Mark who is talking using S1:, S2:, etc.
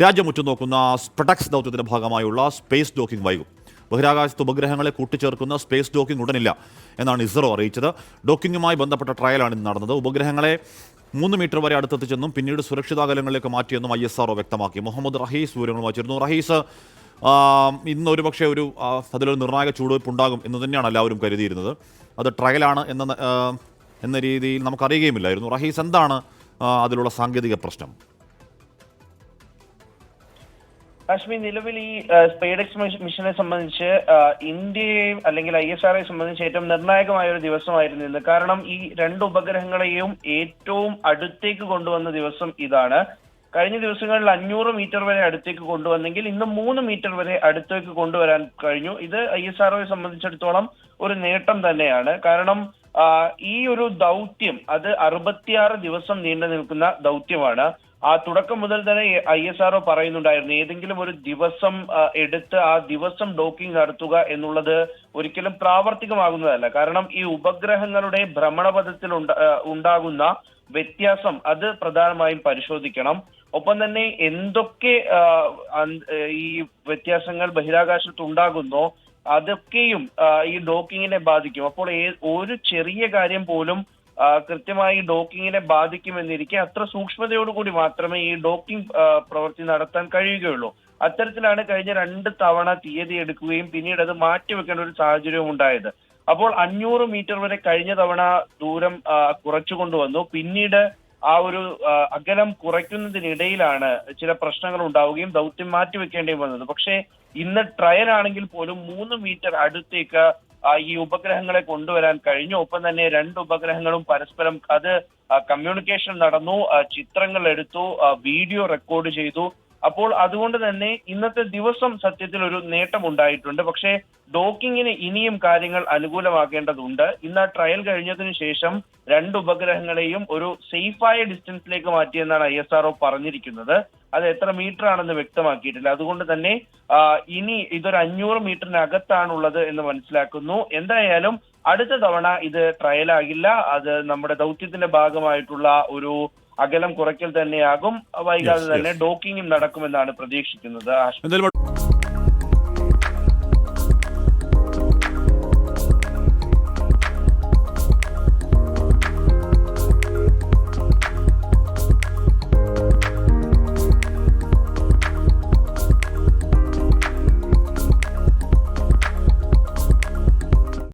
S1: രാജ്യം ഉറ്റുനോക്കുന്ന സ്പ്രെഡക്സ് ദൗത്യത്തിന്റെ ഭാഗമായുള്ള സ്പേസ് ഡോക്കിംഗ് വൈകും. ബഹിരാകാശത്ത് ഉപഗ്രഹങ്ങളെ കൂട്ടിച്ചേർക്കുന്ന സ്പേസ് ഡോക്കിംഗ് ഉടനില്ല എന്നാണ് ഇസ്രോ അറിയിച്ചത്. ഡോക്കിംഗുമായി ബന്ധപ്പെട്ട ട്രയലാണ് ഇന്ന് നടന്നത്. ഉപഗ്രഹങ്ങളെ 3 മീറ്റർ വരെ അടുത്തെത്തിച്ചെന്നും പിന്നീട് സുരക്ഷിതാകലങ്ങളിലേക്ക് മാറ്റിയെന്നും ISRO വ്യക്തമാക്കി. മുഹമ്മദ് റഹീസ് വിവരങ്ങൾ വായിച്ചിരുന്നു. റഹീസ്, ഇന്ന് ഒരുപക്ഷെ അതിലൊരു നിർണായക ചുവടുവയ്പ് ഉണ്ടാകും എന്ന് തന്നെയാണ് എല്ലാവരും കരുതിയിരുന്നത്. അത് ട്രയലാണ് എന്ന രീതിയിൽ നമുക്കറിയുകയുമില്ലായിരുന്നു. റഹീസ്, എന്താണ് അതിലുള്ള സാങ്കേതിക പ്രശ്നം?
S2: കാശ്മീർ നിലവിൽ ഈ സ്പേഡെക്സ് മിഷനെ സംബന്ധിച്ച് ഇന്ത്യയെ അല്ലെങ്കിൽ ISRO സംബന്ധിച്ച് ഏറ്റവും നിർണായകമായ ഒരു ദിവസമായിരുന്നു ഇന്ന്. കാരണം ഈ 2 ഉപഗ്രഹങ്ങളെയും ഏറ്റവും അടുത്തേക്ക് കൊണ്ടുവന്ന ദിവസം ഇതാണ്. കഴിഞ്ഞ ദിവസങ്ങളിൽ 500 മീറ്റർ വരെ അടുത്തേക്ക് കൊണ്ടുവന്നെങ്കിൽ ഇന്ന് 3 മീറ്റർ വരെ അടുത്തേക്ക് കൊണ്ടുവരാൻ കഴിഞ്ഞു. ഇത് ISROയെ സംബന്ധിച്ചിടത്തോളം ഒരു നേട്ടം തന്നെയാണ്. കാരണം ഈ ഒരു ദൗത്യം അത് 66 ദിവസം നീണ്ടു നിൽക്കുന്ന ദൗത്യമാണ്. തുടക്കം മുതൽ തന്നെ ISRO പറയുന്നുണ്ടായിരുന്നു, ഏതെങ്കിലും ഒരു ദിവസം എടുത്ത് ആ ദിവസം ഡോക്കിംഗ് നടത്തുക എന്നുള്ളത് ഒരിക്കലും പ്രാവർത്തികമാകുന്നതല്ല. കാരണം ഈ ഉപഗ്രഹങ്ങളുടെ ഭ്രമണപഥത്തിൽ ഉണ്ടാകുന്ന വ്യത്യാസം അത് പ്രധാനമായും പരിശോധിക്കണം. ഒപ്പം തന്നെ എന്തൊക്കെ ഈ വ്യത്യാസങ്ങൾ ബഹിരാകാശത്ത് ഉണ്ടാകുന്നോ അതൊക്കെയും ഈ ഡോക്കിങ്ങിനെ ബാധിക്കും. അപ്പോൾ ഒരു ചെറിയ കാര്യം പോലും കൃത്യമായി ഡോക്കിങ്ങിനെ ബാധിക്കുമെന്നിരിക്കെ അത്ര സൂക്ഷ്മതയോടുകൂടി മാത്രമേ ഈ ഡോക്കിംഗ് പ്രവൃത്തി നടത്താൻ കഴിയുകയുള്ളൂ. അത്തരത്തിലാണ് കഴിഞ്ഞ 2 തവണ തീയതി എടുക്കുകയും പിന്നീട് അത് മാറ്റിവെക്കേണ്ട ഒരു സാഹചര്യവും ഉണ്ടായത്. അപ്പോൾ 500 മീറ്റർ വരെ കഴിഞ്ഞ തവണ ദൂരം കുറച്ചു കൊണ്ടുവന്നു. പിന്നീട് ആ ഒരു അകലം കുറയ്ക്കുന്നതിനിടയിലാണ് ചില പ്രശ്നങ്ങൾ ഉണ്ടാവുകയും ദൗത്യം മാറ്റിവെക്കേണ്ടി വന്നത്. പക്ഷേ ഇന്ന് ട്രയൽ ആണെങ്കിൽ പോലും 3 മീറ്റർ അടുത്തേക്ക് ഈ ഉപഗ്രഹങ്ങളെ കൊണ്ടുവരാൻ കഴിഞ്ഞു. ഒപ്പം തന്നെ 2 ഉപഗ്രഹങ്ങളും പരസ്പരം കമ്മ്യൂണിക്കേഷൻ നടന്നു, ചിത്രങ്ങൾ എടുത്തു, വീഡിയോ റെക്കോർഡ് ചെയ്തു. അപ്പോൾ അതുകൊണ്ട് തന്നെ ഇന്നത്തെ ദിവസം സത്യത്തിൽ ഒരു നേട്ടം ഉണ്ടായിട്ടുണ്ട്. പക്ഷേ ഡോക്കിങ്ങിന് ഇനിയും കാര്യങ്ങൾ അനുകൂലമാക്കേണ്ടതുണ്ട്. ഇന്ന് ട്രയൽ കഴിഞ്ഞതിന് ശേഷം 2 ഉപഗ്രഹങ്ങളെയും ഒരു സേഫായ ഡിസ്റ്റൻസിലേക്ക് മാറ്റിയെന്നാണ് ISRO പറഞ്ഞിരിക്കുന്നത്. അത് എത്ര മീറ്റർ ആണെന്ന് വ്യക്തമാക്കിയിട്ടില്ല. അതുകൊണ്ട് തന്നെ ഇനി ഇതൊരു 500 മീറ്ററിനകത്താണുള്ളത് എന്ന് മനസ്സിലാക്കുന്നു. എന്തായാലും അടുത്ത തവണ ഇത് ട്രയൽ ആകില്ല. അത് നമ്മുടെ ദൗത്യത്തിന്റെ ഭാഗമായിട്ടുള്ള ഒരു അകലം കുറയ്ക്കൽ തന്നെയാകും. വൈകാതെ തന്നെ ഡോക്കിങ്ങും നടക്കുമെന്നാണ് പ്രതീക്ഷിക്കുന്നത്.